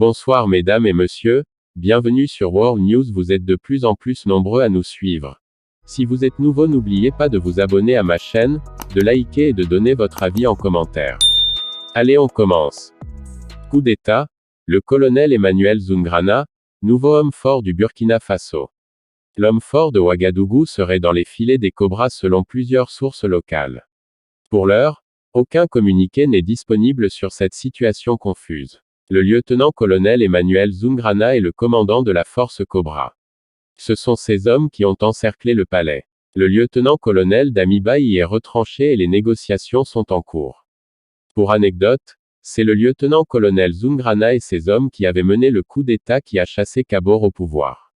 Bonsoir mesdames et messieurs, bienvenue sur World News. Vous êtes de plus en plus nombreux à nous suivre. Si vous êtes nouveau, n'oubliez pas de vous abonner à ma chaîne, de liker et de donner votre avis en commentaire. Allez, on commence. Coup d'État, le colonel Emmanuel Zoungrana, nouveau homme fort du Burkina Faso. L'homme fort de Ouagadougou serait dans les filets des Cobras selon plusieurs sources locales. Pour l'heure, aucun communiqué n'est disponible sur cette situation confuse. Le lieutenant-colonel Emmanuel Zoungrana est le commandant de la force Cobra. Ce sont ces hommes qui ont encerclé le palais. Le lieutenant-colonel Damiba y est retranché et les négociations sont en cours. Pour anecdote, c'est le lieutenant-colonel Zoungrana et ses hommes qui avaient mené le coup d'État qui a chassé Kabore au pouvoir.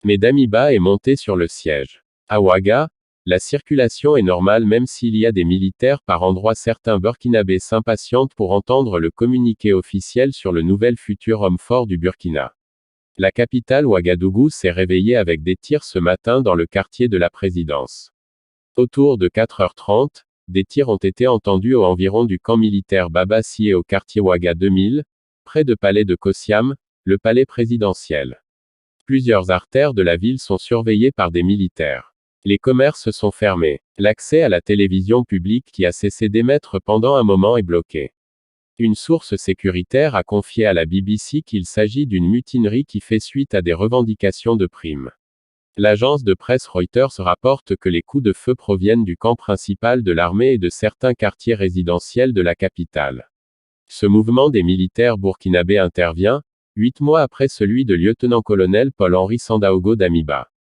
Mais Damiba est monté sur le siège. À Ouaga, la circulation est normale même s'il y a des militaires par endroits. Certains Burkinabés s'impatientent pour entendre le communiqué officiel sur le nouvel futur homme fort du Burkina. La capitale Ouagadougou s'est réveillée avec des tirs ce matin dans le quartier de la présidence. Autour de 4h30, des tirs ont été entendus aux environs du camp militaire Babassi et au quartier Ouaga 2000, près de palais de Kossiam, le palais présidentiel. Plusieurs artères de la ville sont surveillées par des militaires. Les commerces sont fermés. L'accès à la télévision publique qui a cessé d'émettre pendant un moment est bloqué. Une source sécuritaire a confié à la BBC qu'il s'agit d'une mutinerie qui fait suite à des revendications de primes. L'agence de presse Reuters rapporte que les coups de feu proviennent du camp principal de l'armée et de certains quartiers résidentiels de la capitale. Ce mouvement des militaires burkinabés intervient 8 mois après celui de lieutenant-colonel Paul-Henri Sandaogo Damiba.